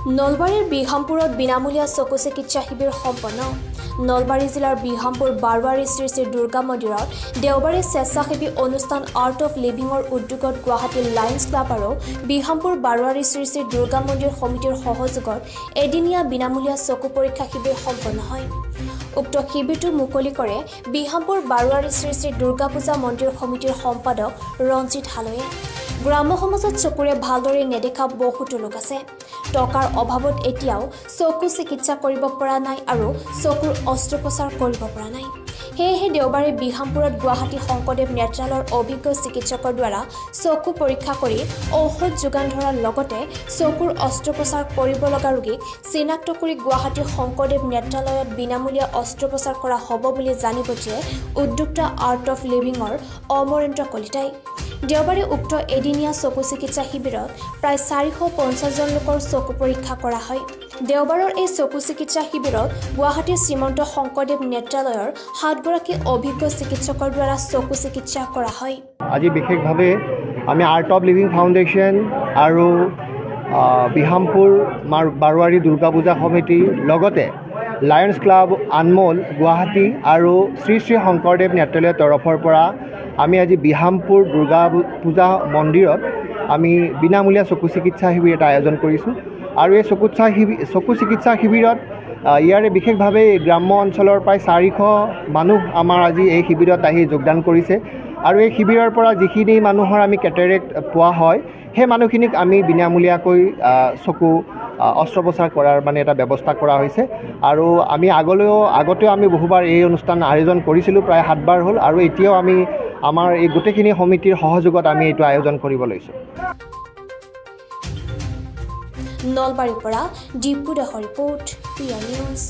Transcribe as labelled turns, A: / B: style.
A: নলবাৰীৰ বিহামপুৰত বিনামূলীয়া চকু চিকিৎসা শিবিৰ সম্পন্ন। নলবাৰী জিলাৰ বিহামপুৰ বাৰোৱাৰী শ্ৰী শ্ৰী দুৰ্গা মন্দিৰত দেওবাৰে স্বেচ্ছাসেৱী অনুষ্ঠান আৰ্ট অফ লিভিঙৰ উদ্যোগত গুৱাহাটীৰ লায়ন্স ক্লাব আৰু বিহামপুৰ বাৰোৱাৰী শ্ৰী শ্ৰী দুৰ্গা মন্দিৰ সমিতিৰ সহযোগত এদিনীয়া বিনামূলীয়া চকু পৰীক্ষা শিবিৰ সম্পন্ন হয়। উক্ত শিবিৰটো মুকলি কৰে বিহামপুৰ বাৰোৱাৰী শ্ৰী শ্ৰী দুৰ্গা পূজা মন্দিৰ সমিতিৰ সম্পাদক ৰঞ্জিত হালৈয়ে। গ্ৰাম্য সমাজত চকুৰে ভালদৰে নেদেখা বহুতো লোক আছে। টকাৰ অভাৱত এতিয়াও চকু চিকিৎসা কৰিব পৰা নাই আৰু চকুৰ অস্ত্ৰোপচাৰ কৰিব পৰা নাই। সেয়েহে দেওবাৰে বিহামপুৰত গুৱাহাটী শংকৰদেৱ নেত্ৰালয়ৰ অভিজ্ঞ চিকিৎসকৰ দ্বাৰা চকু পৰীক্ষা কৰি ঔষধ যোগান ধৰাৰ লগতে চকুৰ অস্ত্ৰোপচাৰ কৰিব লগা ৰোগীক চিনাক্ত কৰি গুৱাহাটীৰ শংকৰদেৱ নেত্ৰালয়ত বিনামূলীয়া অস্ত্ৰোপচাৰ কৰা হ'ব বুলি জানি পঠিয়াই উদ্যোক্তা আৰ্ট অফ লিভিঙৰ অমৰেন্দ্ৰ কলিতাই। দেওবাৰে উক্ত এদিনীয়া চকু চিকিৎসা শিবিৰত প্ৰায় 450 জন লোকৰ চকু পৰীক্ষা কৰা হয়। দেওবাৰৰ এই চকু চিকিৎসা শিবিৰত গুৱাহাটীৰ শ্ৰীমন্ত শংকৰদেৱ নেত্ৰালয়ৰ 7 গৰাকী অভিজ্ঞ চিকিৎসকৰ দ্বাৰা চকু চিকিৎসা কৰা হয়।
B: আজি বিশেষভাৱে আমি আৰ্ট অফ লিভিং ফাউণ্ডেশ্যন আৰু বিহামপুৰ বাৰোৱাৰী দুৰ্গা পূজা সমিতিৰ লগতে লায়ন্স ক্লাব আনমোল গুৱাহাটী আৰু শ্ৰী শ্ৰী শংকৰদেৱ নেত্ৰালয়ৰ তৰফৰ পৰা আমি আজি বিহামপুৰ দুৰ্গা পূজা মন্দিৰত আমি বিনামূলীয়া চকু চিকিৎসা শিবিৰ এটা আয়োজন কৰিছোঁ আৰু এই চকু চিকিৎসা শিবিৰত ইয়াৰে বিশেষভাৱে গ্ৰাম্য অঞ্চলৰ প্ৰায় 400 মানুহ আমাৰ আজি এই শিবিৰত আহি যোগদান কৰিছে আৰু এই শিবিৰৰ পৰা যিখিনি মানুহৰ আমি কেটাৰেক্ট পোৱা হয় সেই মানুহখিনিক আমি বিনামূলীয়াকৈ চকু অস্ত্ৰোপচাৰ কৰাৰ এটা ব্যৱস্থা কৰা হৈছে আৰু আমি আগতেও আমি বহুবাৰ এই অনুষ্ঠান আয়োজন কৰিছিলোঁ, প্ৰায় 7 বাৰ হ'ল আৰু এতিয়াও আমি আমাৰ এই গোটেইখিনি সমিতিৰ সহযোগত আমি এইটো আয়োজন কৰিব লৈছোঁ।
A: নলবাৰীৰ পৰা দীপু দাসৰ ৰিপৰ্ট, প্ৰিয়া নিউজ।